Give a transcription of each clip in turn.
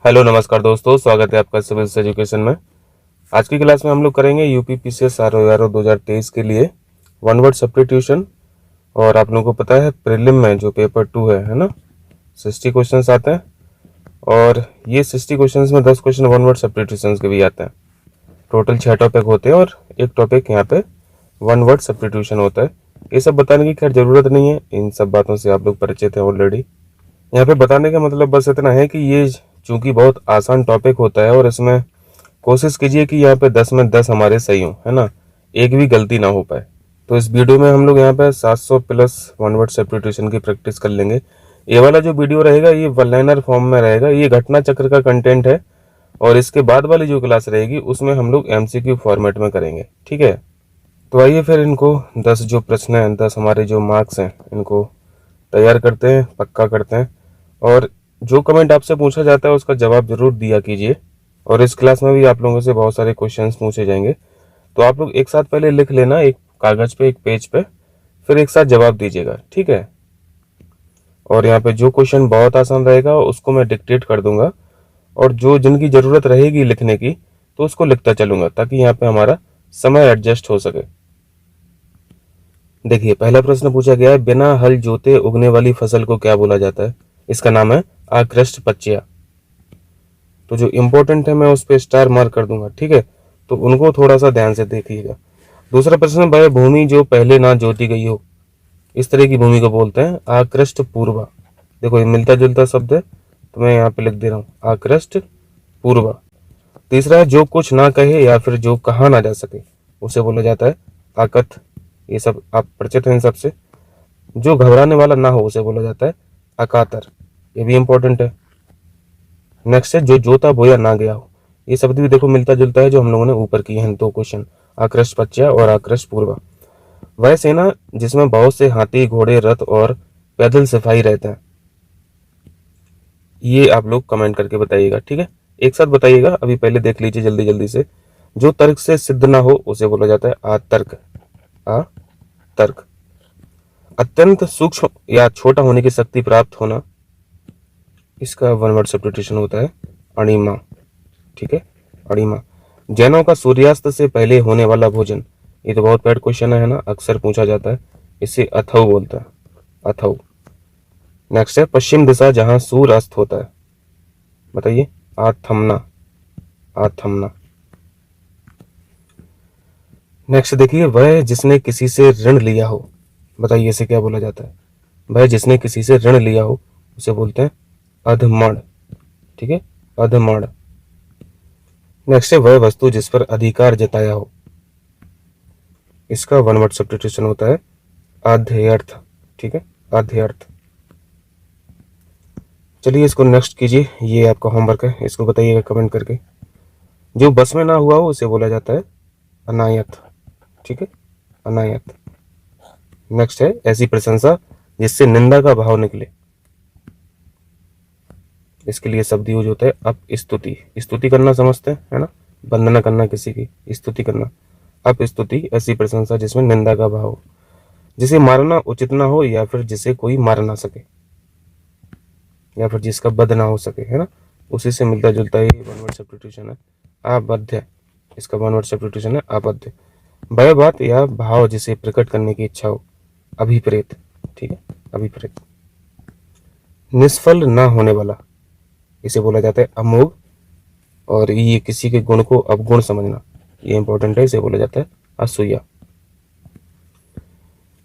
Hello नमस्कार दोस्तों, स्वागत है आपका सिविल एजुकेशन में। आज की क्लास में हम लोग करेंगे यूपी पीसीएस आरओ 2023 के लिए वन वर्ड सब्स्टिट्यूशन। और आप लोगों को पता है प्रीलिम में जो पेपर 2 है ना, 60 क्वेश्चंस आते हैं। और ये 60 क्वेश्चंस में 10 क्वेश्चन वन वर्ड सब्स्टिट्यूशन के भी आते हैं। टोटल 6 टॉपिक होते हैं और एक टॉपिक यहाँ पे वन वर्ड सब्स्टिट्यूशन होता है। ये सब बताने की खैर जरूरत नहीं है, इन सब बातों से आप लोग परिचित हैं ऑलरेडी। यहाँ पे बताने का मतलब बस इतना है कि ये चूंकि बहुत आसान टॉपिक होता है और इसमें कोशिश कीजिए कि यहाँ पे 10 में 10 हमारे सही हो, है ना, एक भी गलती ना हो पाए। तो इस वीडियो में हम लोग यहाँ पे 700 प्लस वन वर्ड सब्स्टिट्यूशन की प्रैक्टिस कर लेंगे। ये वाला जो वीडियो रहेगा ये वन लाइनर फॉर्म में रहेगा, ये घटना चक्र का कंटेंट है। और इसके बाद वाली जो क्लास रहेगी उसमें हम लोग MCQ फॉर्मेट में करेंगे, ठीक है। तो आइए फिर इनको 10 जो प्रश्न हैं, 10 हमारे जो मार्क्स हैं, इनको तैयार करते हैं, पक्का करते हैं। और जो कमेंट आपसे पूछा जाता है उसका जवाब जरूर दिया कीजिए। और इस क्लास में भी आप लोगों से बहुत सारे क्वेश्चंस पूछे जाएंगे, तो आप लोग एक साथ पहले लिख लेना, एक कागज पे, एक पेज पे, फिर एक साथ जवाब दीजिएगा, ठीक है। और यहाँ पे जो क्वेश्चन बहुत आसान रहेगा उसको मैं डिक्टेट कर दूंगा, और जो जिनकी जरूरत रहेगी लिखने की तो उसको लिखता चलूंगा, ताकि यहाँ पे हमारा समय एडजस्ट हो सके। देखिए पहला प्रश्न पूछा गया है, बिना हल जोते उगने वाली फसल को क्या बोला जाता है? इसका नाम है आकृष्ट पच्चिया। तो जो इम्पोर्टेंट है मैं उस पर स्टार मार्क कर दूंगा, ठीक है। तो उनको थोड़ा सा ध्यान से देखिएगा। दूसरा प्रश्न, वह भूमि जो पहले ना जोती गई हो, इस तरह की भूमि को बोलते हैं आकृष्ट पूर्वा। देखो ये मिलता जुलता शब्द है, तो मैं यहाँ पे लिख दे रहा हूँ आकृष्ट पूर्वा। तीसरा है, जो कुछ ना कहे या फिर जो कहा ना जा सके उसे बोला जाता है आकथ। ये सब आप परिचित हैं इन सबसे। जो घबराने वाला ना हो उसे बोला जाता है अकातर, ये भी इंपॉर्टेंट है। नेक्स्ट है, जो जोता बोया ना गया हो, ये शब्द भी देखो मिलता जुलता है, जो हम लोगों ने ऊपर किए हैं दो क्वेश्चन, आकृष्ट पच्चिया और आकृष्ट पूर्वा। वह सेना जिसमें बहुत से हाथी, घोड़े, रथ और पैदल सिपाही रहते हैं, ये आप लोग कमेंट करके बताइएगा, ठीक है। एक साथ बताइएगा, अभी पहले देख लीजिए जल्दी जल्दी से। जो तर्क से सिद्ध ना हो उसे बोला जाता है आतर्क। तर्क। अत्यंत सूक्ष्म या छोटा होने की शक्ति प्राप्त होना, इसका वन वर्ड सब्स्टिट्यूशन होता है अणिमा, ठीक है, अणिमा। जैनों का सूर्यास्त से पहले होने वाला भोजन, ये तो बहुत पैड क्वेश्चन है ना, अक्सर पूछा जाता है, इसे अथव बोलता है, अथव। नेक्स्ट है, पश्चिम दिशा जहां सूर्य अस्त होता है, बताइए आथमना, आथमना। नेक्स्ट देखिए, वह जिसने किसी से ऋण लिया हो, बताइए इसे क्या बोला जाता है? वह जिसने किसी से ऋण लिया हो उसे बोलते हैं अधमण, ठीक है, अधमण। नेक्स्ट है, वह वस्तु जिस पर अधिकार जताया हो, इसका वन वर्ड सब्स्टिट्यूशन होता है अध्यर्थ, ठीक है, अध्यर्थ। चलिए इसको नेक्स्ट कीजिए, ये आपका होमवर्क है, इसको बताइएगा कमेंट करके। जो बस में ना हुआ हो उसे बोला जाता है अनायत, ठीक है, अनायत। नेक्स्ट है, ऐसी प्रशंसा जिससे निंदा का भाव निकले, इसके लिए शब्द यूज होता है अपस्तुति। स्तुति करना समझते हैं, है ना, वंदना करना किसी की, स्तुति करना। अपस्तुति ऐसी प्रशंसा जिसमें निंदा का भाव हो, जिसे मारना उचित ना हो या फिर जिसे कोई मार ना सके, या फिर जिसका वध ना हो सके, है ना, उसी से मिलता जुलता ही वन वर्ड सब्स्टिट्यूशन है आबद्ध। इसका वन वर्ड सब्स्टिट्यूशन है आबद्ध। वह बात या भाव जिसे प्रकट करने की इच्छा हो, अभिप्रेत, ठीक है, अभिप्रेत। निष्फल ना होने वाला, इसे बोला जाता है अमोघ। और ये किसी के गुण को अवगुण समझना, ये इंपॉर्टेंट है, इसे बोला जाता है असूया।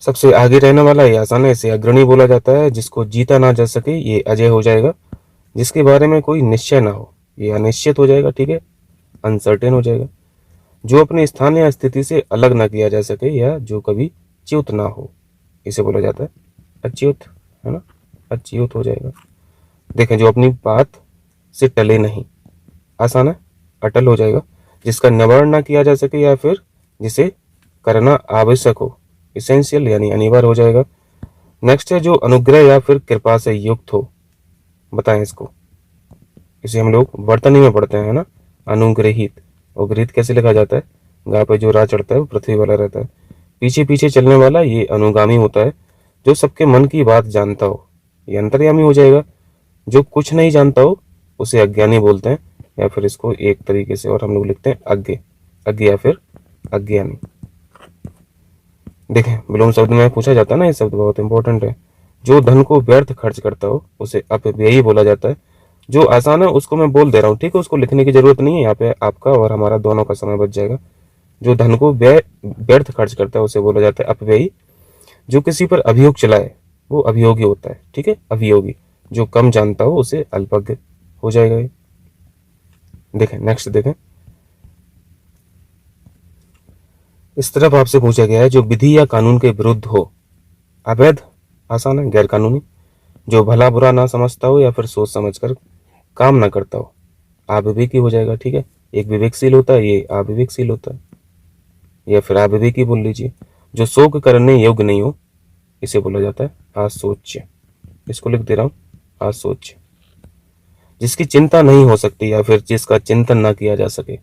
सबसे आगे रहने वाला ये आसान है, इसे अग्रणी बोला जाता है। जिसको जीता ना जा सके ये अजय हो जाएगा। जिसके बारे में कोई निश्चय ना हो ये अनिश्चित हो जाएगा, ठीक है, अनसर्टेन हो जाएगा। जो अपने स्थान या स्थिति से अलग ना किया जा सके या जो कभी च्युत ना हो, इसे बोला जाता है अच्युत, है ना, अच्युत हो जाएगा। देखें, जो अपनी बात से टले नहीं, आसान है, अटल हो जाएगा। जिसका निवारण ना किया जा सके या फिर जिसे करना आवश्यक हो, इसेंशियल यानी अनिवार्य हो जाएगा। नेक्स्ट है, जो अनुग्रह या फिर कृपा से युक्त हो, बताएं इसको। इसे हम लोग वर्तनी में पढ़ते हैं ना, अनुग्रहित। और गृहित कैसे लिखा जाता है? गाय पे जो राह चढ़ता है वो पृथ्वी वाला रहता है। पीछे पीछे चलने वाला ये अनुगामी होता है। जो सबके मन की बात जानता हो ये अंतर्यामी हो जाएगा। जो कुछ नहीं जानता हो उसे अज्ञानी बोलते हैं, या फिर इसको एक तरीके से और हम लोग लिखते हैं अज्ञ, अज्ञ या फिर अज्ञानी। देखें, विलोम शब्द में पूछा जाता है ना, ये शब्द बहुत इंपॉर्टेंट है। जो धन को व्यर्थ खर्च करता हो उसे अपव्ययी बोला जाता है। जो आसान है उसको मैं बोल दे रहा हूँ, ठीक है, उसको लिखने की जरूरत नहीं है, यहाँ पे आपका और हमारा दोनों का समय बच जाएगा। जो धन को व्यर्थ खर्च करता है उसे बोला जाता है अपव्ययी। जो किसी पर अभियोग चलाए वो अभियोगी होता है, ठीक है, अभियोगी। जो कम जानता हो उसे अल्पज्ञ हो जाएगा ये। देखें नेक्स्ट देखें, इस तरफ आपसे पूछा गया है जो विधि या कानून के विरुद्ध हो। अवैध आसान है, गैर कानूनी। जो भला बुरा ना समझता हो या फिर सोच समझकर काम ना करता हो, अविवेकी हो जाएगा, ठीक है। एक विवेकशील होता है, ये अविवेकशील होता है, या फिर अविवेकी बोल लीजिए। जो शोक करने योग्य नहीं हो इसे बोला जाता है असोच्य। इसको लिख दे रहा हूं, असोच्य। जिसकी चिंता नहीं हो सकती या फिर जिसका चिंतन ना किया जा सके,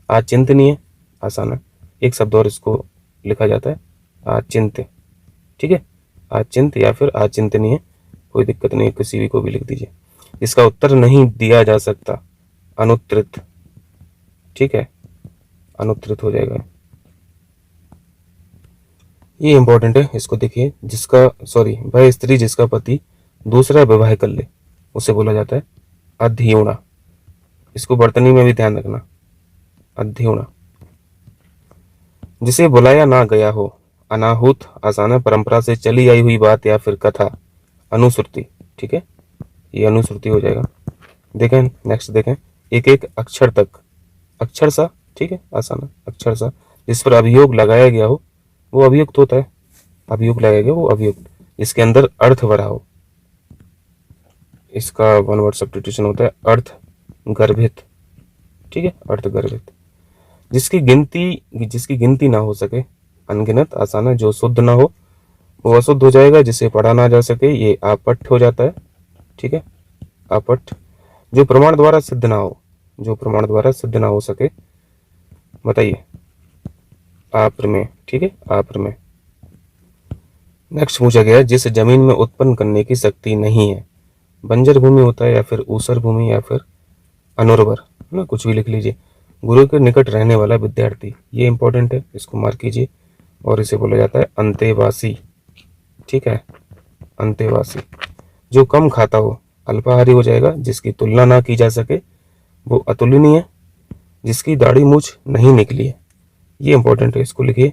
अचिंतनीय आसान है। एक शब्द और इसको लिखा जाता है अचिंत्य, ठीक है, अचिंत या फिर अचिंतनीय, कोई दिक्कत नहीं, किसी भी को भी लिख दीजिए। इसका उत्तर नहीं दिया जा सकता, अनुत्तरित, ठीक है, अनुत्तरित हो जाएगा। ये इंपॉर्टेंट है, इसको देखिए। वह स्त्री जिसका पति दूसरा विवाह कर ले उसे बोला जाता है अध्युणा। इसको वर्तनी में भी ध्यान रखना, अध्युणा। जिसे बुलाया ना गया हो, अनाहुत आसान है, परंपरा से चली आई हुई बात या फिर कथा, अनुश्रुति, ठीक है, ये अनुश्रुति हो जाएगा। देखें नेक्स्ट देखें, एक एक अक्षर तक, अक्षर सा, ठीक है, आसान है, अक्षर सा। जिस पर अभियोग लगाया गया हो वो अभियुक्त होता है, अभियोग लगाया गया वो अभियुक्त। इसके अंदर अर्थ भरा हो, इसका वन वर्ड सब्स्टिट्यूशन होता है अर्थ गर्भित, ठीक है, अर्थ गर्भित। जिसकी गिनती ना हो सके, अनगिनत आसान है। जो शुद्ध ना हो वो अशुद्ध हो जाएगा। जिसे पढ़ा ना जा सके ये अपठ्य हो जाता है, ठीक है, अपठ्य। जो प्रमाण द्वारा सिद्ध ना हो, जो प्रमाण द्वारा सिद्ध ना हो सके, बताइए, अप्रमेय, ठीक है, अप्रमेय। नेक्स्ट पूछा गया जिस जमीन में उत्पन्न करने की शक्ति नहीं है, बंजर भूमि होता है या फिर ऊसर भूमि या फिर अनुर्वर, है ना, कुछ भी लिख लीजिए। गुरु के निकट रहने वाला विद्यार्थी, ये इंपॉर्टेंट है, इसको मार्क कीजिए। और इसे बोला जाता है अंतेवासी, ठीक है, अंतेवासी। जो कम खाता हो अल्पाहारी हो जाएगा। जिसकी तुलना ना की जा सके वो अतुलनीय। जिसकी दाढ़ी मूछ नहीं निकली है, ये इंपॉर्टेंट है, इसको लिखिए,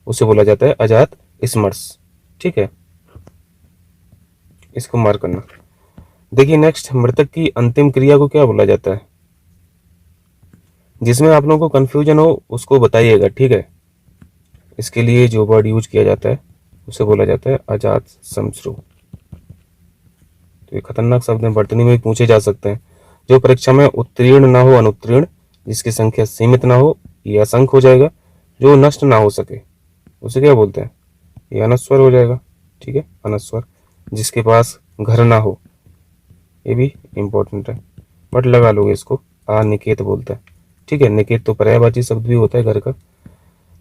उसे बोला जाता है अजात स्मर्श, ठीक है, इसको मार्क करना। देखिए नेक्स्ट, मृतक की अंतिम क्रिया को क्या बोला जाता है। जिसमें आप लोगों को कंफ्यूजन हो उसको बताइएगा, ठीक है। इसके लिए जो वर्ड यूज किया जाता है उसे बोला जाता है अजात श्मश्रु। तो ये खतरनाक शब्द है, वर्तनी में भी पूछे जा सकते हैं। जो परीक्षा में उत्तीर्ण ना हो, अनुत्तीर्ण। जिसकी संख्या सीमित ना हो, ये असंख्य हो जाएगा। जो नष्ट ना हो सके उसे क्या बोलते हैं, ये अनस्वर हो जाएगा, ठीक है, अनस्वर। जिसके पास घर ना हो, ये भी इंपॉर्टेंट है, बट लगा लोगे इसको, अनिकेत बोलते हैं, ठीक है। निकेत तो पर्यायवाची शब्द भी होता है घर का।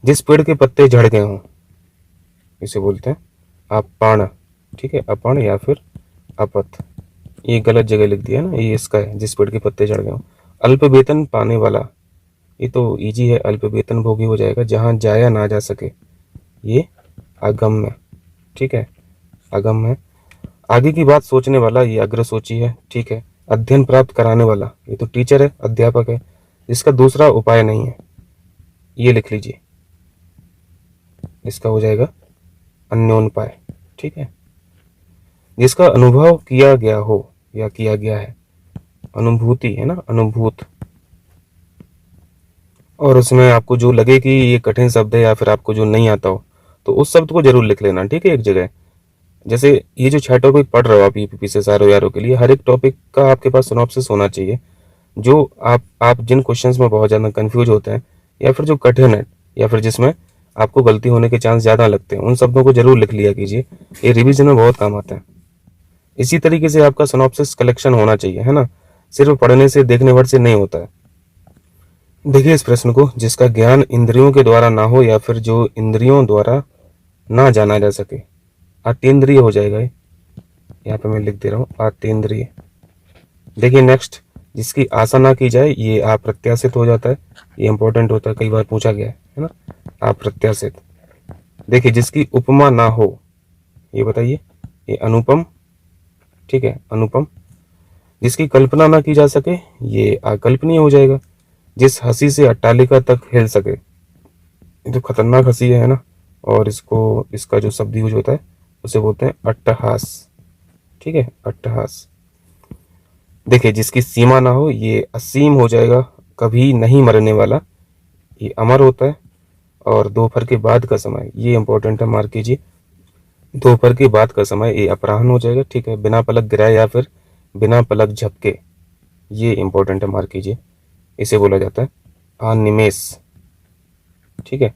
जिस पेड़ के पत्ते झड़ गए हों इसे बोलते हैं अपाण, ठीक है, अपाण या फिर अपथ। ये गलत जगह लिख दिया ना, ये इसका है, जिस पेड़ के पत्ते झड़ गए हों। अल्प वेतन पाने वाला, ये तो इजी है, अल्प वेतन भोगी हो जाएगा। जहां जाया ना जा सके, ये अगम्य, ठीक है, अगम्य। आगे की बात सोचने वाला, ये अग्रसोची है, ठीक है। अध्ययन प्राप्त कराने वाला, ये तो टीचर है, अध्यापक है। जिसका दूसरा उपाय नहीं है, ये लिख लीजिए, इसका हो जाएगा अन्योन्पाय, ठीक है। जिसका अनुभव किया गया हो या किया गया है, अनुभूति है ना, अनुभूत। और उसमें आपको जो लगे कि ये कठिन शब्द है या फिर आपको जो नहीं आता हो तो उस शब्द को जरूर लिख लेना, ठीक है, एक जगह। जैसे ये जो 6 टॉपिक पढ़ रहे हो आप यूपीपी से सारो यारो के लिए, हर एक टॉपिक का आपके पास सिनॉप्सिस होना चाहिए। जो आप जिन क्वेश्चंस में बहुत ज़्यादा कंफ्यूज होते हैं या फिर जो कठिन है या फिर जिसमें आपको गलती होने के चांस ज़्यादा लगते हैं, उन शब्दों को जरूर लिख लिया कीजिए, ये रिवीजन में बहुत काम आता है। इसी तरीके से आपका सिनॉप्सिस कलेक्शन होना चाहिए, है ना, सिर्फ पढ़ने से देखने भर से नहीं होता है। देखिए इस प्रश्न को, जिसका ज्ञान इंद्रियों के द्वारा ना हो या फिर जो इंद्रियों द्वारा ना जाना जा सके, अतीन्द्रिय हो जाएगा। यहाँ पे मैं लिख दे रहा हूँ अतीन्द्रिय। देखिए नेक्स्ट, जिसकी आशा ना की जाए ये अप्रत्याशित हो जाता है। ये इंपॉर्टेंट होता है, कई बार पूछा गया है ना, अप्रत्याशित। देखिए जिसकी उपमा ना हो, ये बताइए, ये अनुपम, ठीक है, अनुपम। जिसकी कल्पना ना की जा सके, ये अकल्पनीय हो जाएगा। जिस हंसी से अट्टालिका तक हिल सके, ये तो खतरनाक हंसी है ना, और इसका जो शब्द यूज होता है उसे बोलते हैं अट्टहास, ठीक है, अट्टहास। देखिए जिसकी सीमा ना हो, ये असीम हो जाएगा, कभी नहीं मरने वाला, ये अमर होता है। और दोपहर के बाद का समय, ये इंपॉर्टेंट है, मार्क कीजिए, दोपहर के बाद का समय ये अपराह्न हो जाएगा, ठीक है। बिना पलक गिराए या फिर बिना पलक झपके, ये इंपॉर्टेंट है, मार्क कीजिए। इसे बोला जाता है अनिमेष, ठीक है,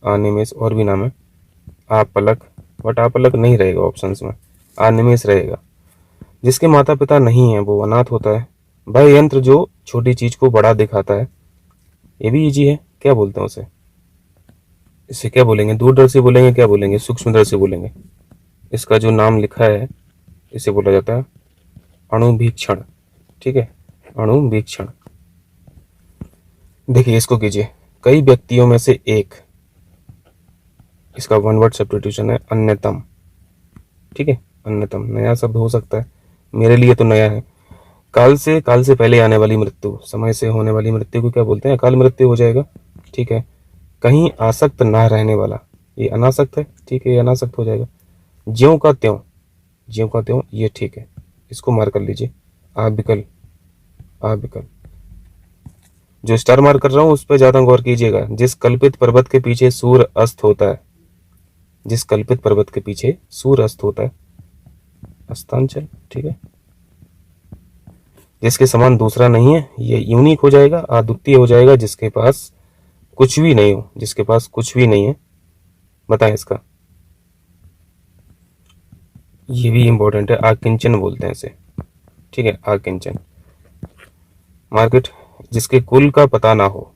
अनिमेष। और भी नाम है आपलक, बट आपलक नहीं रहेगा ऑप्शंस में, अनिमेष रहेगा। जिसके माता पिता नहीं है वो अनाथ होता है। वह यंत्र जो छोटी चीज को बड़ा दिखाता है, ये भी इजी है, क्या बोलते हैं उसे, इसे क्या बोलेंगे, दूरदर्शी बोलेंगे, क्या बोलेंगे, सूक्ष्मदर्शी बोलेंगे। इसका जो नाम लिखा है इसे बोला जाता है अणुवीक्षण, ठीक है, अणुवीक्षण। देखिए इसको कीजिए, कई व्यक्तियों में से एक, इसका वन वर्ड सब्स्टिट्यूशन है अन्यतम, ठीक है, अन्यतम। नया शब्द हो सकता है, मेरे लिए तो नया है। काल से पहले आने वाली मृत्यु, समय से होने वाली मृत्यु को क्या बोलते हैं, अकाल मृत्यु हो जाएगा, ठीक है। कहीं आसक्त ना रहने वाला, ये अनासक्त है, ठीक है, ये अनासक्त हो जाएगा। ज्यों का त्यों, ज्यों का त्यों, ये ठीक है, इसको मार्क कर लीजिए। अविकल, अविकल। जो स्टार मार्क कर रहा हूं उस पर ज्यादा गौर कीजिएगा। जिस कल्पित पर्वत के पीछे सूर्य अस्त होता है, जिस कल्पित पर्वत के पीछे सूर्य अस्त होता है, अस्तांचल, ठीक है। जिसके समान दूसरा नहीं है, ये यूनिक हो जाएगा, अद्वितीय हो जाएगा। जिसके पास कुछ भी नहीं हो, जिसके पास कुछ भी नहीं है, बताएं इसका, ये भी इंपॉर्टेंट है, आकिंचन बोलते हैं इसे, ठीक है, आकिंचन। मार्केट, जिसके कुल का पता ना हो,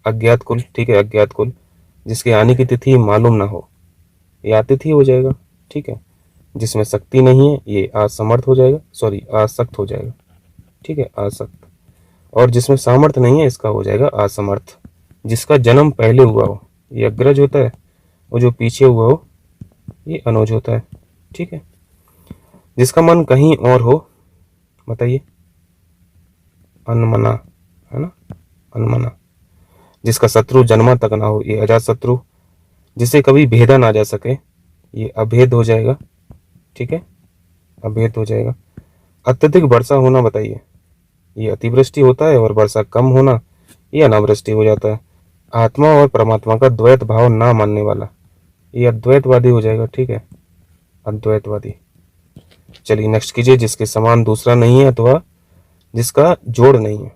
अज्ञात कुल, ठीक है, अज्ञात कुल। जिसके आने की तिथि मालूम ना हो, ये अतिथि हो जाएगा, ठीक है। जिसमें शक्ति नहीं है, ये असमर्थ हो जाएगा, सॉरी आसक्त हो जाएगा, ठीक है, आसक्त। और जिसमें सामर्थ्य नहीं है, इसका हो जाएगा असमर्थ। जिसका जन्म पहले हुआ हो, ये अग्रज होता है, और जो पीछे हुआ हो ये अनुज होता है, ठीक है। जिसका मन कहीं और हो, बताइए, अनमना, है ना, अनमना। जिसका शत्रु जन्मा तक ना हो, ये अजात शत्रु। जिसे कभी भेदा ना जा सके, ये अभेद हो जाएगा, ठीक है, अभेद हो जाएगा। अत्यधिक वर्षा होना, बताइए, ये अतिवृष्टि होता है, और वर्षा कम होना ये अनावृष्टि हो जाता है। आत्मा और परमात्मा का द्वैत भाव ना मानने वाला, ये अद्वैतवादी हो जाएगा, ठीक है, अद्वैतवादी। चलिए नेक्स्ट कीजिए, जिसके समान दूसरा नहीं है अथवा जिसका जोड़ नहीं है,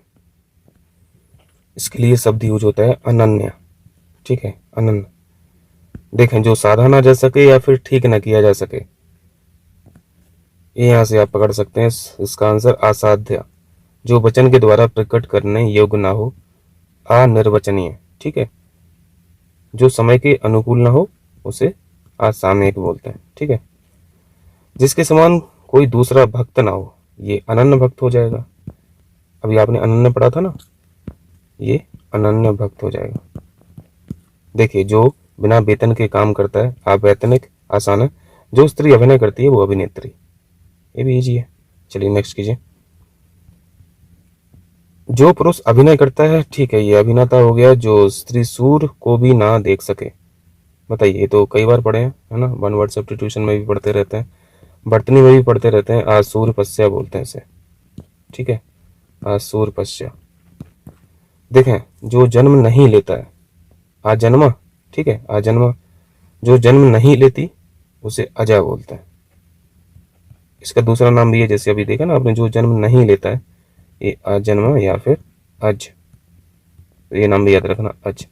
इसके लिए शब्द यूज होता है अनन्य, ठीक है, अनन्य। देखें, जो साधा ना जा सके या फिर ठीक ना किया जा सके, ये यहां से आप पकड़ सकते हैं। इसका आंसर असाध्य, जो वचन के द्वारा प्रकट करने योग्य ना हो, अनिर्वचनीय, ठीक है। जो समय के अनुकूल ना हो उसे असामयिक बोलते हैं, ठीक है। जिसके समान कोई दूसरा भक्त ना हो, ये अनन्य भक्त हो जाएगा। अभी आपने अनन्य पढ़ा था ना, ये अनन्य भक्त हो जाएगा। देखिए, जो बिना वेतन के काम करता है, अवैतनिक, आसान है। जो स्त्री अभिनय करती है वो अभिनेत्री, ये भी इजी है। चलिए नेक्स्ट कीजिए। जो पुरुष अभिनय करता है, ठीक है, ये अभिनेता हो गया। जो स्त्री सूर को भी ना देख सके, बताइए, ये तो कई बार पढ़े हैं, है ना, वन वर्ड सब्स्टिट्यूशन में भी पढ़ते रहते हैं, बर्तनी में भी पढ़ते रहते हैं। आसूर पश्या बोलते हैं इसे, ठीक है, आसूर पश्या। देखें, जो जन्म नहीं लेता है, आजन्मा, ठीक है, आजन्मा। जो जन्म नहीं लेती उसे अजा बोलते हैं। इसका दूसरा नाम भी है, जैसे अभी देखा ना आपने, जो जन्म नहीं लेता है ये अजन्मा या फिर अज, तो ये नाम भी याद रखना, अज।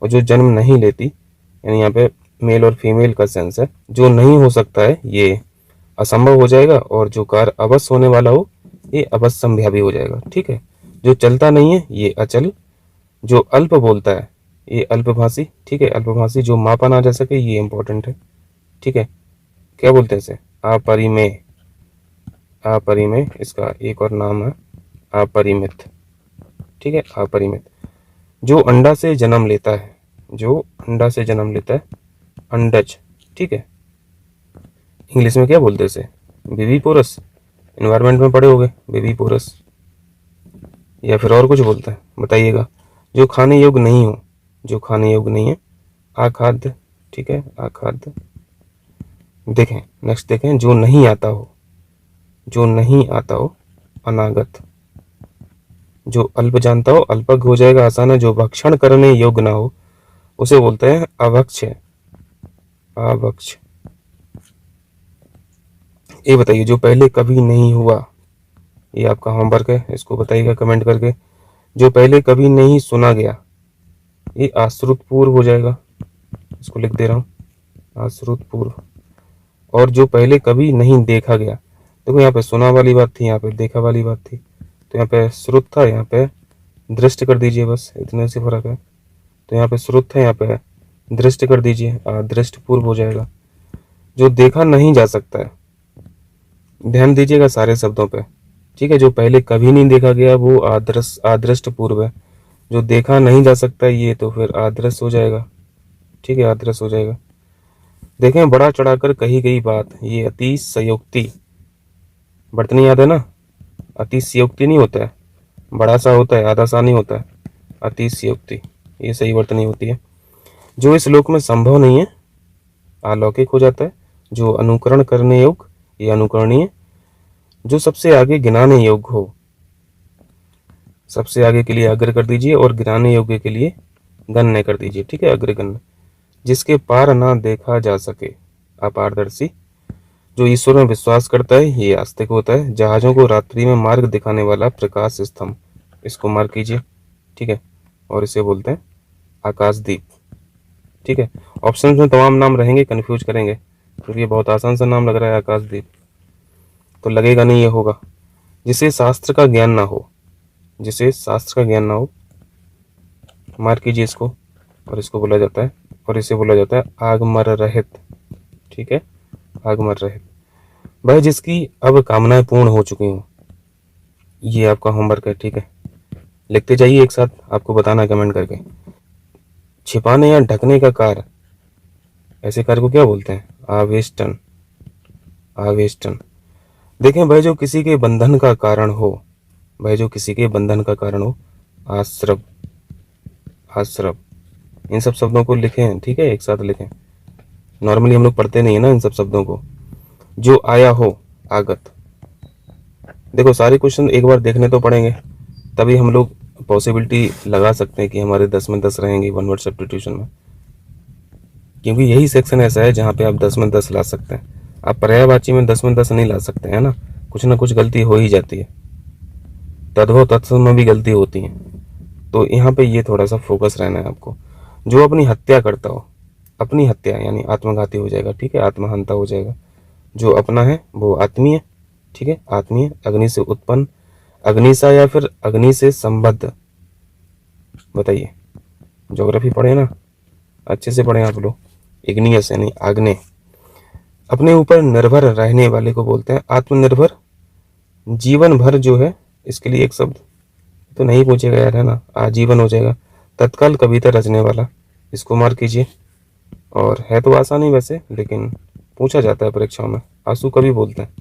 और जो जन्म नहीं लेती, यानी यहाँ पे मेल और फीमेल का सेंस है। जो नहीं हो सकता है ये असंभव हो जाएगा, और जो कार्य अवश्य होने वाला हो ये अवश्य संभव हो जाएगा, ठीक है। जो चलता नहीं है ये अचल। जो अल्प बोलता है ये अल्पभाषी, ठीक है, अल्पभाषी। जो मापा ना जा सके ये इंपॉर्टेंट है, ठीक है, क्या बोलते हैं इसे, अपरिमेय, अपरिमेय। इसका एक और नाम है अपरिमित, ठीक है, अपरिमित। जो अंडा से जन्म लेता है, जो अंडा से जन्म लेता है, अंडज, ठीक है। इंग्लिश में क्या बोलते हैं इसे? Baby porous. एनवायरमेंट में पढ़े होगे बेबी पोरस, या फिर और कुछ बोलते हैं, बताइएगा। जो खाने योग्य नहीं हो, जो खाने योग्य नहीं है, अखाद्य, ठीक है, अखाद्य। देखें नेक्स्ट, देखें जो नहीं आता हो, जो नहीं आता हो, अनागत। जो अल्प जानता हो, अल्पज्ञ हो जाएगा, आसान है। जो भक्षण करने योग्य ना हो, उसे बोलते हैं अभक्ष्य, अभक्ष्य। ये बताइए जो पहले कभी नहीं हुआ, ये आपका होमवर्क है, इसको बताइएगा कमेंट करके। जो पहले कभी नहीं सुना गया, ये आश्रित पूर्व हो जाएगा, इसको लिख दे रहा हूँ, आश्रित पूर्व। और जो पहले कभी नहीं देखा गया, देखो यहाँ पे सुना वाली बात थी, यहाँ पे देखा वाली बात थी, तो यहाँ पे श्रुत था, यहाँ पे दृष्ट कर दीजिए, बस इतने से फर्क है। तो यहाँ पे श्रुत है, यहाँ पे दृष्ट कर दीजिए, दृष्ट पूर्व हो जाएगा। जो देखा नहीं जा सकता है, ध्यान दीजिएगा सारे शब्दों पे, ठीक है। जो पहले कभी नहीं देखा गया वो आदृष्ट पूर्व है। जो देखा नहीं जा सकता ये तो फिर आदृश हो जाएगा, ठीक है, आदृश हो जाएगा। देखें बड़ा चढ़ाकर कही गई बात, ये अतिशयोक्ति, बर्तनी याद है ना, अतिशयोक्ति नहीं होता है, बड़ा सा होता है, आधा सा नहीं होता है, अतिशयोक्ति, ये सही वर्तनी होती है। जो इस लोक में संभव नहीं है, अलौकिक हो जाता है। जो अनुकरण करने योग्य, ये अनुकरणीय। जो सबसे आगे गिनाने योग्य हो, सबसे आगे के लिए अग्र कर दीजिए और गिनाने योग्य के लिए गण्य कर दीजिए, ठीक है, अग्रगण्य। जिसके पार ना देखा जा सके, अपारदर्शी। जो ईश्वर में विश्वास करता है ये आस्तिक होता है। जहाजों को रात्रि में मार्ग दिखाने वाला प्रकाश स्तंभ, इसको मार्क कीजिए, ठीक है, और इसे बोलते हैं आकाशदीप, ठीक है। ऑप्शन में तमाम नाम रहेंगे, कंफ्यूज करेंगे, क्योंकि ये बहुत आसान सा नाम लग रहा है आकाशदीप, तो लगेगा नहीं ये होगा। जिसे शास्त्र का ज्ञान ना हो, जिसे शास्त्र का ज्ञान ना हो, मार्क कीजिए इसको, और इसको बोला जाता है, और इसे बोला जाता है आगमर रहित, ठीक है, आगमर रहित। वह जिसकी अब कामनाएं पूर्ण हो चुकी हूँ, ये आपका होमवर्क है, ठीक है। लिखते जाइए एक साथ, आपको बताना कमेंट करके। छिपाने या ढकने का कार्य, ऐसे कार्य को क्या बोलते हैं? आवेष्टन, आवेष्टन। देखें वह जो किसी के बंधन का कारण हो, वह जो किसी के बंधन का कारण हो, आश्रव, आश्रव। इन सब शब्दों को लिखें, ठीक है, एक साथ लिखें। नॉर्मली हम लोग पढ़ते नहीं है ना इन सब शब्दों को। जो आया हो, आगत। देखो सारे क्वेश्चन एक बार देखने तो पड़ेंगे, तभी हम लोग पॉसिबिलिटी लगा सकते हैं कि हमारे 10 में 10 रहेंगे वन वर्ड सब्स्टिट्यूशन में, क्योंकि यही सेक्शन ऐसा है जहाँ पे आप 10 में 10 ला सकते हैं। आप पर्यायवाची में 10 में 10 नहीं ला सकते हैं ना, कुछ ना कुछ गलती हो ही जाती है, तद्भव तत्सम में भी गलती होती है। तो यहाँ पे ये थोड़ा सा फोकस रहना है आपको। जो अपनी हत्या करता हो, अपनी हत्या यानी आत्मघाती हो जाएगा, ठीक है, आत्महंता हो जाएगा। जो अपना है वो आत्मीय, ठीक है, आत्मीय। अग्नि से उत्पन्न, अग्निसा या फिर अग्नि से संबद्ध, बताइए। ज्योग्राफी पढ़े ना, अच्छे से पढ़े आप लोग। इग्नियस यानी आग्नेय। अपने ऊपर निर्भर रहने वाले को बोलते हैं आत्मनिर्भर। जीवन भर जो है, इसके लिए एक शब्द तो नहीं पूछेगा यार, है ना, आजीवन हो जाएगा। तत्काल कविता रचने वाला, इसको मार्क कीजिए। और है तो आसान ही वैसे, लेकिन पूछा जाता है परीक्षाओं में, आंसू कवि बोलते हैं।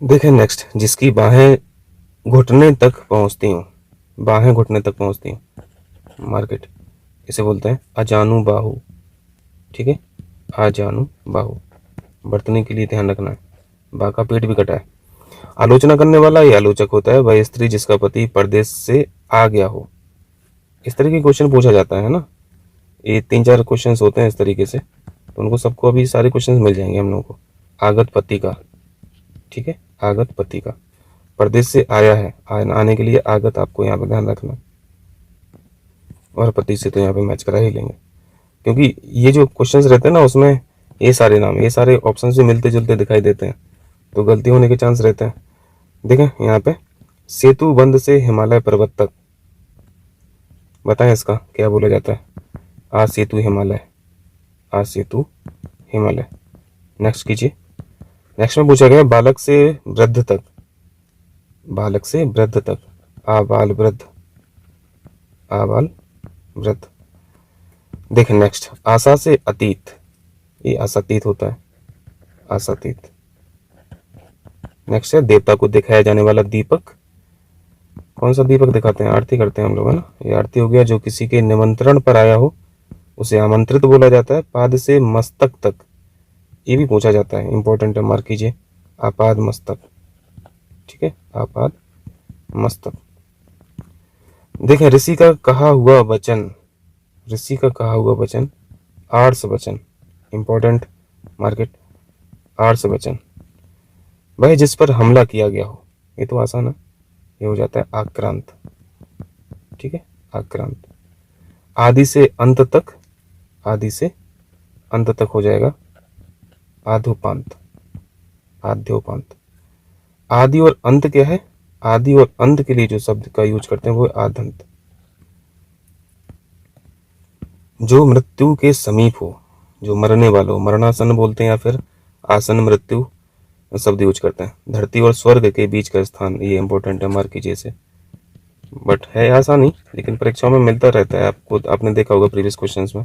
देखें नेक्स्ट, जिसकी बाहें घुटने तक पहुंचती हूँ, बाहें घुटने तक पहुंचती हूँ, मार्केट, इसे बोलते हैं अजानु बाहु, ठीक है, अजानु बाहु। बर्तनी के लिए ध्यान रखना है, बा का पेट भी कटा है। आलोचना करने वाला ये आलोचक होता है। वह स्त्री जिसका पति परदेश से आ गया हो, इस तरह के क्वेश्चन पूछा जाता है ना, ये 3-4 क्वेश्चन होते हैं इस तरीके से, तो उनको सबको अभी सारे क्वेश्चन मिल जाएंगे हम लोगों को। आगत पति का, ठीक है, आगत पति का, परदेश से आया है, आने के लिए आगत आपको यहाँ पे ध्यान रखना, और पति से तो यहाँ पे मैच करा ही लेंगे, क्योंकि ये जो क्वेश्चंस रहते हैं ना उसमें ये सारे नाम, ये सारे ऑप्शन से मिलते जुलते दिखाई देते हैं, तो गलती होने के चांस रहते हैं। देखें यहाँ पे सेतु बंध से हिमालय पर्वत तक, बताएं इसका क्या बोला जाता है? आ सेतु हिमालय, आ सेतु हिमालय। नेक्स्ट कीजिए। नेक्स्ट में पूछा गया बालक से वृद्ध तक, बालक से वृद्ध तक, आबाल वृद्ध, आबाल वृद्ध। देखें नेक्स्ट, आशा से अतीत, ये आशातीत होता है, आशातीत। नेक्स्ट है देवता को दिखाया जाने वाला दीपक, कौन सा दीपक दिखाते हैं, आरती करते हैं हम लोग, है ना, ये आरती हो गया। जो किसी के निमंत्रण पर आया हो उसे आमंत्रित बोला जाता है। पाद से मस्तक तक, ये भी पूछा जाता है, इंपॉर्टेंट है, मार्क कीजिए, आपाद मस्तक, ठीक है, आपाद मस्तक। देखें ऋषि का कहा हुआ वचन, ऋषि का कहा हुआ वचन, आर्ष वचन, इंपॉर्टेंट, मार्केट, आर्ष वचन। वह जिस पर हमला किया गया हो, ये तो आसान है, ये हो जाता है आक्रांत, ठीक है, आक्रांत। आदि से अंत तक, आदि से अंत तक हो जाएगा आधोपांत, आद्योपांत। आदि और अंत क्या है, आदि और अंत के लिए जो शब्द का यूज करते हैं वो है आदंत। जो मृत्यु के समीप हो, जो मरने वाला हो, मरणासन बोलते हैं या फिर आसन मृत्यु शब्द यूज करते हैं। धरती और स्वर्ग के बीच का स्थान, ये इंपॉर्टेंट है, मार्क कीजिए इसे। बट है आसान ही, लेकिन परीक्षाओं में मिलता रहता है आपको, आपने देखा होगा प्रीवियस क्वेश्चंस में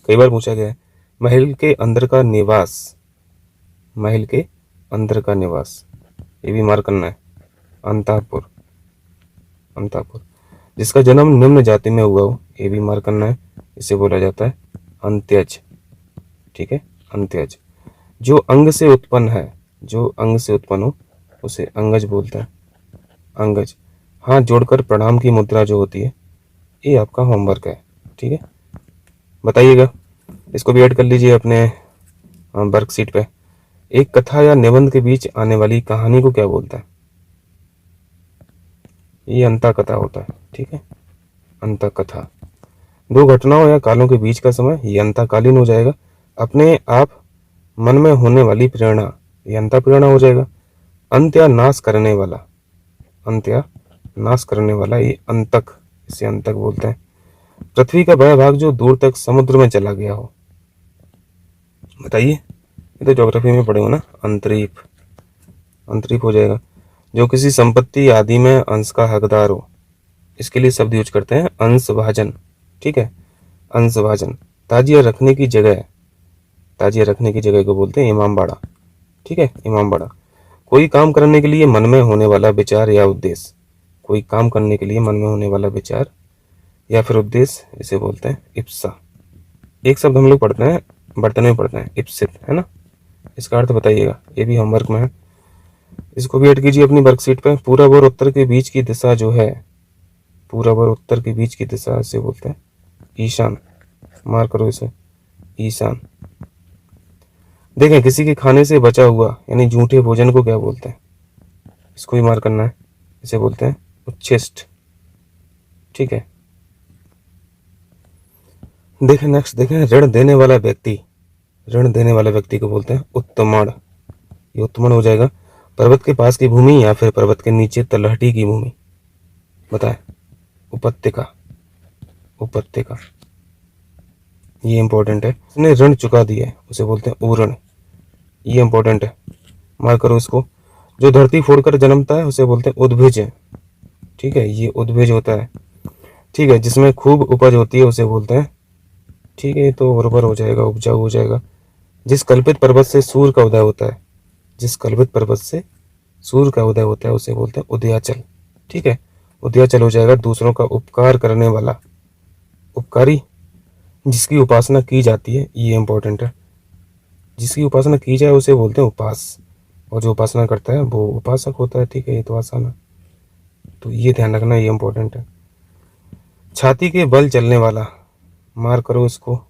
कई बार पूछा गया है। महल के अंदर का निवास, महल के अंदर का निवास, ये भी मार्क करना है, अंतापुर, अंतापुर। जिसका जन्म निम्न जाति में हुआ हो, ये भी मार्क करना है, इसे बोला जाता है अंत्यज, ठीक है, अंत्यज। जो अंग से उत्पन्न है, जो अंग से उत्पन्न हो उसे अंगज बोलता है, अंगज। हाथ जोड़कर प्रणाम की मुद्रा जो होती है, ये आपका होमवर्क है, ठीक है, बताइएगा, इसको भी ऐड कर लीजिए अपने वर्कशीट पे। एक कथा या निबंध के बीच आने वाली कहानी को क्या बोलता है, ये अंता कथा होता है, ठीक है, अंता कथा। दो घटनाओं या कालों के बीच का समय, ये अंतकालीन हो जाएगा। अपने आप मन में होने वाली प्रेरणा, ये अंता प्रेरणा हो जाएगा। अंत या नाश करने वाला, अंत या नाश करने वाला, ये अंतक, इसे अंतक बोलते हैं। पृथ्वी का वह भाग जो दूर तक समुद्र में चला गया हो, बताइए, ये तो ज्योग्राफी में पढ़े हो ना, अंतरीप, अंतरीप हो जाएगा। जो किसी संपत्ति आदि में अंश का हकदार हो, इसके लिए शब्द यूज करते हैं अंशभाजन, ठीक है, अंशभाजन। ताजिया रखने की जगह, ताजिया रखने की जगह को बोलते हैं इमामबाड़ा, ठीक है, इमामबाड़ा। कोई काम करने के लिए मन में होने वाला विचार या उद्देश्य, कोई काम करने के लिए मन में होने वाला विचार या फिर उद्देश्य, इसे बोलते हैं इप्सा। एक शब्द हम लोग पढ़ते हैं, बर्तन में पढ़ते हैं, इप्सित, है ना, इसका अर्थ बताइएगा, ये भी होमवर्क में है, इसको भी ऐड कीजिए अपनी वर्कशीट पे। पूरब और उत्तर के बीच की दिशा जो है, पूरब और उत्तर के बीच की दिशा, इसे बोलते हैं ईशान, मार्क करो इसे, ईशान। देखें किसी के खाने से बचा हुआ यानी झूठे भोजन को क्या बोलते हैं, इसको भी मार्क करना है, इसे बोलते हैं उच्छिष्ट, ठीक है। देखें नेक्स्ट, देखें ऋण देने वाला व्यक्ति, ऋण देने वाले व्यक्ति को बोलते हैं उत्तमण, ये उत्तमण हो जाएगा। पर्वत के पास की भूमि या फिर पर्वत के नीचे तलहटी की भूमि, बताएं, उपत्यका, उपत्यका, ये इंपॉर्टेंट है। उसने ऋण चुका दिया है उसे बोलते हैं उऋण, ये इंपॉर्टेंट है, मार्क करो इसको। जो धरती फोड़कर जन्मता है उसे बोलते हैं उद्भिज, ठीक है, ये उद्भिज होता है, ठीक है। जिसमें खूब उपज होती है उसे बोलते हैं, ठीक है, ये तो उर्वर हो जाएगा, उपजाऊ हो जाएगा। जिस कल्पित पर्वत से सूर्य का उदय होता है, जिस कल्पित पर्वत से सूर्य का उदय होता है उसे बोलते हैं उदयाचल, ठीक है, उदयाचल हो जाएगा। दूसरों का उपकार करने वाला, उपकारी। जिसकी उपासना की जाती है, ये इंपॉर्टेंट है, जिसकी उपासना की जाए उसे बोलते हैं उपास, और जो उपासना करता है वो उपासक होता है, ठीक है, ये तो आसान है, तो ये ध्यान रखना, ये इंपॉर्टेंट है। छाती के बल चलने वाला, मार करो इसको,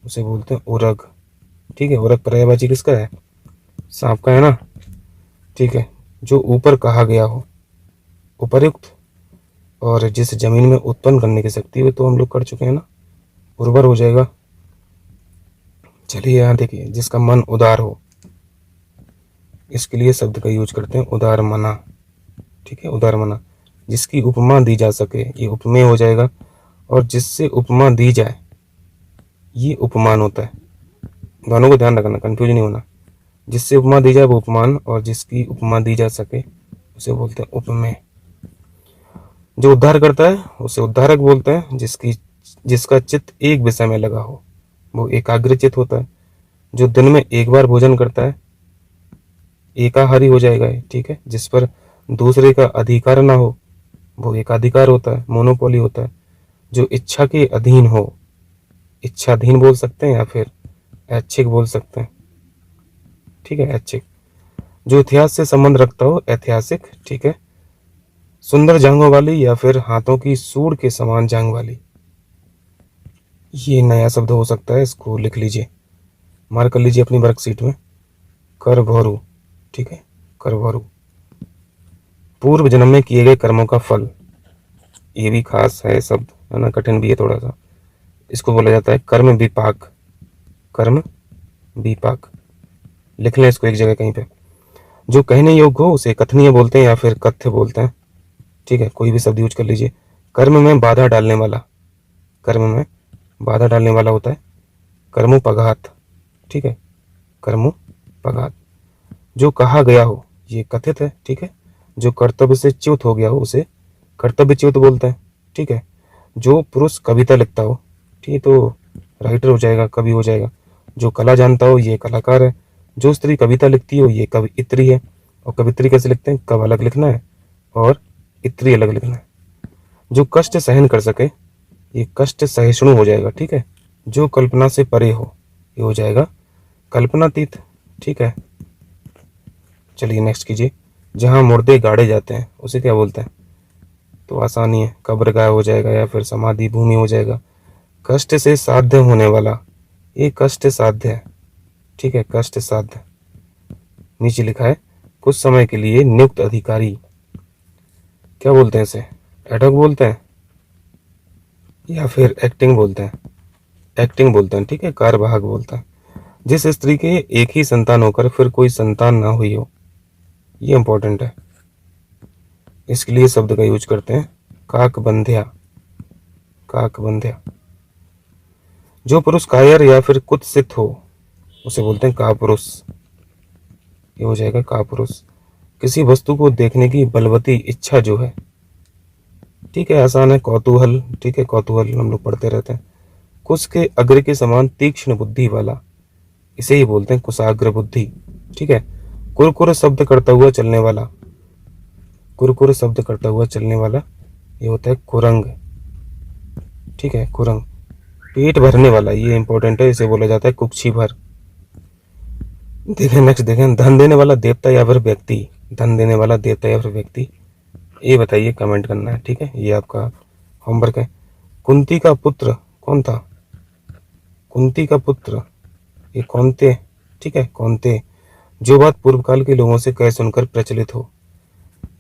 उसे बोलते हैं उरग, ठीक है, उरग पर्यायवाची किसका है, सांप का है ना, ठीक है। जो ऊपर कहा गया हो, उपरयुक्त, और जिस जमीन में उत्पन्न करने की शक्ति हो, तो हम लोग कर चुके हैं ना, उर्वर हो जाएगा। चलिए यहाँ देखिए, जिसका मन उदार हो, इसके लिए शब्द का यूज करते हैं उदार मना, ठीक है, उदार मना। जिसकी उपमा दी जा सके, ये उपमेय हो जाएगा, और जिससे उपमा दी जाए, ये उपमान होता है। दोनों को ध्यान रखना, कंफ्यूज नहीं होना। जिससे उपमा दी जाए वो उपमान, और जिसकी उपमा दी जा सके उसे बोलते हैं उपमेय, जो उद्धार करता है उसे उद्धारक बोलते हैं। जिसका चित्त एक विषय में लगा हो वो एकाग्रचित होता है। जो दिन में एक बार भोजन करता है एकाहारी हो जाएगा, ठीक है। जिस पर दूसरे का अधिकार ना हो वो एकाधिकार होता है, मोनोपोली होता है। जो इच्छा के अधीन हो, इच्छाधीन बोल सकते हैं या फिर ऐच्छिक बोल सकते हैं, ठीक है, ऐच्छिक। जो इतिहास से संबंध रखता हो ऐतिहासिक, ठीक है। सुंदर जांघों वाली या फिर हाथों की सूंड के समान जांघ वाली, ये नया शब्द हो सकता है, इसको लिख लीजिए, मार्क कर लीजिए अपनी वर्कशीट में। करभोरू, ठीक है, करभोरू। पूर्व जन्म में किए गए कर्मों का फल, ये भी खास है शब्द, है ना, कठिन भी है थोड़ा सा। इसको बोला जाता है कर्म विपाक। कर्म विपाक, लिख लें इसको एक जगह कहीं पे। जो कहने योग्य हो उसे कथनीय बोलते हैं या फिर कथ्य बोलते हैं, ठीक है। कोई भी शब्द यूज कर लीजिए। कर्म में बाधा डालने वाला, कर्म में बाधा डालने वाला होता है कर्मोपघात, ठीक है, कर्मोपघात। जो कहा गया हो ये कथित है, ठीक है। जो कर्तव्य से च्युत हो गया हो उसे कर्तव्यच्युत बोलते हैं, ठीक है। जो पुरुष कविता लिखता हो, ठीक है, तो राइटर हो जाएगा, कवि हो जाएगा। जो कला जानता हो ये कलाकार है। जो स्त्री कविता लिखती हो ये कवियत्री है। और कवित्री कैसे लिखते हैं, कव अलग लिखना है और इत्री अलग लिखना है। जो कष्ट सहन कर सके ये कष्ट सहिष्णु हो जाएगा, ठीक है। जो कल्पना से परे हो ये हो जाएगा कल्पनातीत, ठीक है। चलिए नेक्स्ट कीजिए। जहाँ मुर्दे गाड़े जाते हैं उसे क्या बोलते हैं, तो आसानी है, कब्रगाह हो जाएगा या फिर समाधि भूमि हो जाएगा। कष्ट से साध्य होने वाला, ये कष्ट साध्य है, ठीक है, कष्ट साध्य। नीचे लिखा है कुछ समय के लिए नियुक्त अधिकारी, क्या बोलते हैं इसे, एडहॉक बोलते हैं या फिर एक्टिंग बोलते हैं, एक्टिंग बोलते हैं, ठीक है, कार्यवाहक बोलते हैं। जिस स्त्री के एक ही संतान होकर फिर कोई संतान ना हुई हो, ये इंपॉर्टेंट है, इसके लिए शब्द का यूज करते हैं काकबंध्या, काकबंध्या। जो पुरुष कायर या फिर कुत्सित हो उसे बोलते हैं कापुरुष, ये हो जाएगा कापुरुष। किसी वस्तु को देखने की बलवती इच्छा जो है, ठीक है, आसान है, कौतूहल, ठीक है, कौतूहल हम लोग पढ़ते रहते हैं। कुश के अग्र के समान तीक्ष्ण बुद्धि वाला, इसे ही बोलते हैं कुशाग्र बुद्धि, ठीक है। कुरकुर शब्द करता हुआ चलने वाला, कुरकुर शब्द करता हुआ चलने वाला ये होता है कुरंग, ठीक है, कुरंग। पेट भरने वाला, ये इंपॉर्टेंट है, इसे बोला जाता है कुक्षी भर। देखें नेक्स्ट, देखें धन देने वाला देवता या फिर व्यक्ति, धन देने वाला देवता या फिर व्यक्ति, ये बताइए, कमेंट करना है, ठीक है, ये आपका होमवर्क है। कुंती का पुत्र कौन था, कुंती का पुत्र ये कौनते, ठीक है, कौनते। जो बात पूर्व काल के लोगों से कह सुनकर प्रचलित हो,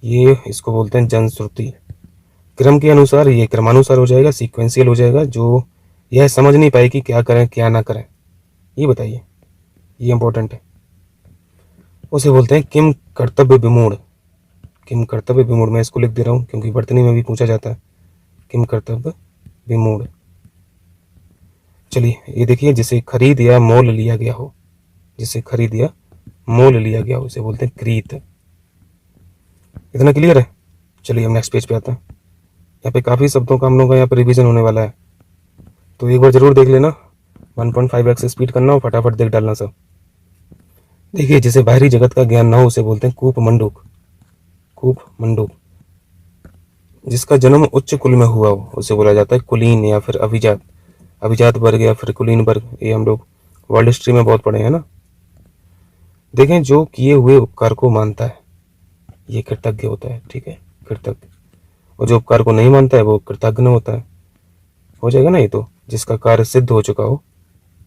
ये इसको बोलते हैं जनश्रुति। क्रम के अनुसार, ये क्रमानुसार हो जाएगा, सीक्वेंशियल हो जाएगा। जो यह समझ नहीं पाए कि क्या करें क्या ना करें, ये बताइए, ये इंपॉर्टेंट है। उसे बोलते हैं किम कर्तव्य विमूढ़, किम कर्तव्य विमूढ़। मैं इसको लिख दे रहा हूँ क्योंकि वर्तनी में भी पूछा जाता है, किम कर्तव्य विमूढ़। चलिए ये देखिए, जिसे खरीद या मोल लिया गया हो, जिसे खरीद या मोल लिया गया हो उसे बोलते हैं क्रीत। इतना क्लियर है। चलिए हम नेक्स्ट पेज पे आते हैं। यहाँ पे काफ़ी शब्दों का हम लोग का यहाँ पे रिवीजन होने वाला है, तो एक बार जरूर देख लेना। 1.5x स्पीड करना और फटाफट देख डालना सब। देखिए, जिसे बाहरी जगत का ज्ञान ना हो उसे बोलते हैं कूप मंडूक, कूप मंडूक। जिसका जन्म उच्च कुल में हुआ हो उसे बोला जाता है कुलीन या फिर अभिजात, अभिजात वर्ग या फिर कुलीन वर्ग। ये हम लोग वर्ल्ड हिस्ट्री में बहुत पढ़े हैं ना। देखें, जो किए हुए उपकार को मानता है ये कृतज्ञ होता है, ठीक है, कृतज्ञ। और जो उपकार को नहीं मानता है वो कृतज्ञ होता है, हो जाएगा ना ये तो। जिसका कार्य सिद्ध हो चुका हो,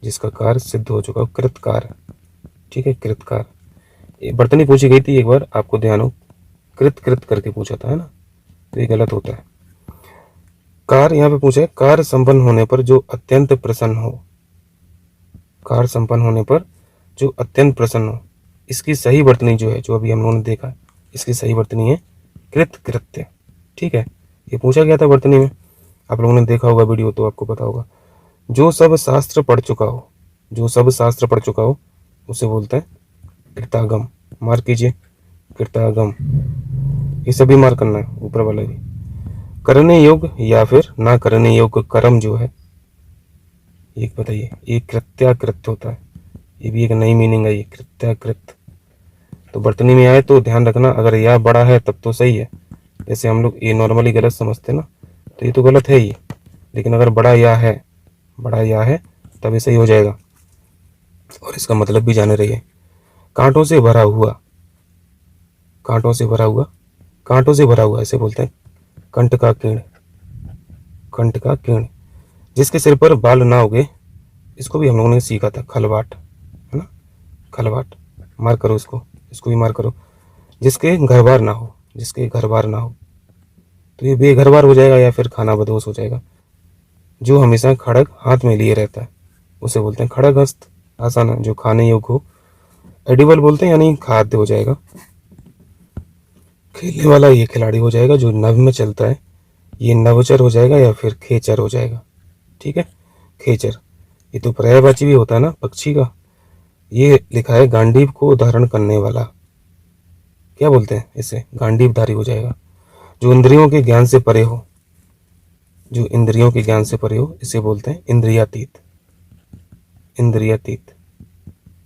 जिसका कार्य सिद्ध हो चुका हो, कृतकार, ठीक है, कृतकार। ये बर्तनी पूछी गई थी एक बार, आपको ध्यान हो, कृत कृत करके पूछा था, है ना, तो ये गलत होता है। कार्य यहाँ पे पूछा है कार्य संपन्न होने पर जो अत्यंत प्रसन्न हो, कार्य संपन्न होने पर जो अत्यंत प्रसन्न हो। इसकी सही वर्तनी जो है, जो अभी हम लोगों ने देखा, इसकी सही वर्तनी है कृत कृत्य, ठीक है। ये पूछा गया था वर्तनी में, आप लोगों ने देखा होगा वीडियो तो आपको पता होगा। जो सब शास्त्र पढ़ चुका हो, जो सब शास्त्र पढ़ चुका हो उसे बोलते हैं कृतागम। मार्क कीजिए, कृतागम, ये सभी मार्क करना है, ऊपर वाला भी। करने योग्य या फिर ना करने योग्य कर्म जो है, एक बताइए। ये कृत्याकृत होता है, ये भी एक नई मीनिंग है, ये कृत्याकृत। तो वर्तनी में आए तो ध्यान रखना, अगर या बड़ा है तब तो सही है। जैसे हम लोग ये नॉर्मली गलत समझते ना, तो ये तो गलत है ही, लेकिन अगर बड़ा या है तब ये सही हो जाएगा। और इसका मतलब भी जाने रहिए। कांटों से भरा हुआ, कांटों से भरा हुआ, कांटों से भरा हुआ ऐसे बोलते हैं। कंठ का कीर्ण, कंठ का कीर्ण। जिसके सिर पर बाल ना उगे, इसको भी हम लोगों ने सीखा था, खलवाट, है ना, खलवाट। मार करो इसको, इसको भी मार करो। जिसके घर बार ना हो, जिसके घर बार ना हो, तो ये बेघर बार हो जाएगा या फिर खाना बदोश हो जाएगा। जो हमेशा खड़ग हाथ में लिए रहता है, उसे बोलते हैं खड़ग हस्त। आसान है, जो खाने योग्य हो। एडिबल बोलते हैं, यानी खाद्य हो जाएगा। खेलने वाला ये खिलाड़ी हो जाएगा। जो नभ में चलता है, ये नवचर हो जाएगा या फिर खेचर हो जाएगा। ठीक है, खेचर। ये तो पर्यायवाची भी होता है ना, पक्षी का। ये लिखा है गांडीव को धारण करने वाला, क्या बोलते हैं इसे, गांडीवधारी हो जाएगा। जो इंद्रियों के ज्ञान से परे हो, जो इंद्रियों के ज्ञान से परे हो, इसे बोलते हैं इंद्रियातीत, इंद्रियातीत।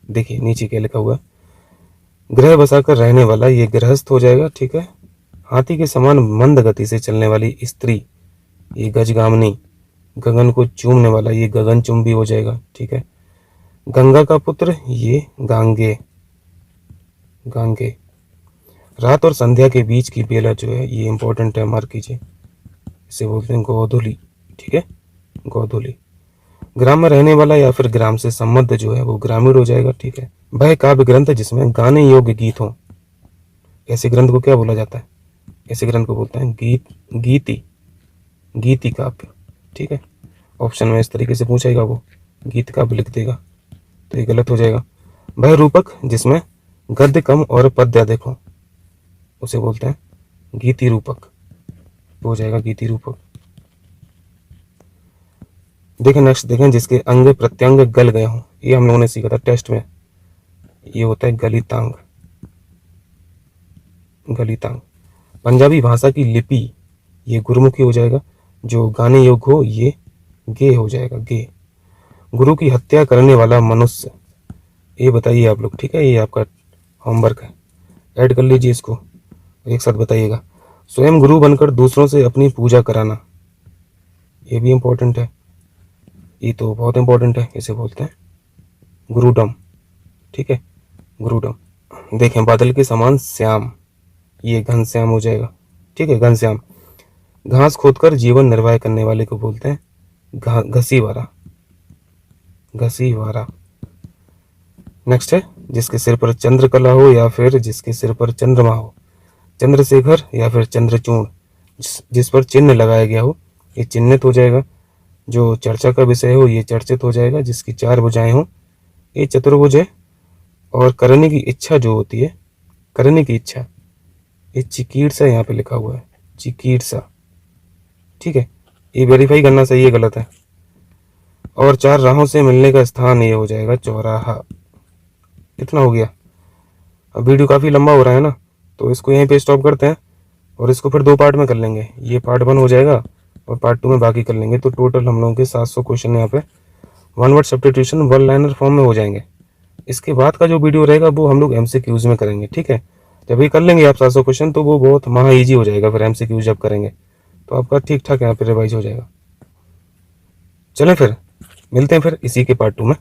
देखिए नीचे क्या लिखा हुआ, ग्रह बसाकर रहने वाला, ये गृहस्थ हो जाएगा। ठीक है, हाथी के समान मंद गति से चलने वाली स्त्री, ये गजगामिनी। गगन को चूमने वाला, ये गगनचुंबी हो जाएगा। ठीक है, गंगा का पुत्र, ये गांगे, गांगे। रात और संध्या के बीच की बेला जो है, ये इंपॉर्टेंट है, मार्क कीजिए, इसे बोलते हैं गोधूली। ठीक है, गोधूली। ग्राम में रहने वाला या फिर ग्राम से संबद्ध जो है, वो ग्रामीण हो जाएगा। ठीक है, वह काव्य ग्रंथ जिसमें गाने योग्य गीत हो, ऐसे ग्रंथ को क्या बोला जाता है, ऐसे ग्रंथ को बोलते हैं गीत, गीति, गीति काव्य। ठीक है, ऑप्शन में इस तरीके से पूछेगा, वो गीत काव्य लिख देगा, तो ये गलत हो जाएगा। वह रूपक जिसमें गद्य कम और पद्य अधिक हो, उसे बोलते हैं गीति रूपक, हो जाएगा गीति रूपक। देखें नेक्स्ट, देखें जिसके अंग प्रत्यंग गल गए हों, ये हम लोगों ने सीखा था टेस्ट में, ये होता है गलितांग, गलितांग। पंजाबी भाषा की लिपि, ये गुरुमुखी हो जाएगा। जो गाने योग्य हो, ये गे हो जाएगा, गे। गुरु की हत्या करने वाला मनुष्य, ये बताइए आप लोग। ठीक है, ये आपका होमवर्क है, ऐड कर लीजिए इसको, एक साथ बताइएगा। स्वयं गुरु बनकर दूसरों से अपनी पूजा कराना, ये भी इंपॉर्टेंट है, ये तो बहुत इंपॉर्टेंट है, इसे बोलते हैं गुरुडम। ठीक है, गुरुडम। देखें बादल के समान श्याम, ये घनश्याम हो जाएगा। ठीक है, घनश्याम। घास खोदकर जीवन निर्वाह करने वाले को बोलते हैं घसीवारा, घसीवारा। नेक्स्ट है जिसके सिर पर चंद्रकला हो या फिर जिसके सिर पर चंद्रमा हो, चंद्रशेखर या फिर चंद्रचूड़, जिस पर चिन्ह लगाया गया हो, ये चिन्हित हो जाएगा। जो चर्चा का विषय हो, ये चर्चित हो जाएगा। जिसकी 4 भुजाएं हो, ये चतुर्भुज है। और करने की इच्छा जो होती है, करने की इच्छा, ये चिकीर्षा यहाँ पे लिखा हुआ है, चिकीर्षा। ठीक है, ये वेरीफाई करना सही है गलत है। और 4 राहों से मिलने का स्थान ये हो जाएगा चौराहा। कितना हो गया, अब वीडियो काफ़ी लंबा हो रहा है ना, तो इसको यहीं पे स्टॉप करते हैं और इसको फिर 2 पार्ट में कर लेंगे। ये पार्ट 1 हो जाएगा और पार्ट 2 में बाकी कर लेंगे। तो टोटल हम लोगों के 700 क्वेश्चन यहाँ पे 1 वर्ड सब्स्टिट्यूशन 1 लाइनर फॉर्म में हो जाएंगे। इसके बाद का जो वीडियो रहेगा वो हम लोग MCQs में करेंगे। ठीक है, जब ये कर लेंगे आप 700 क्वेश्चन, तो वो बहुत महा ईजी हो जाएगा। फिर MCQs जब करेंगे तो आपका ठीक ठाक यहाँ पे रिवाइज हो जाएगा। चलें फिर मिलते हैं फिर इसी के पार्ट 2 में।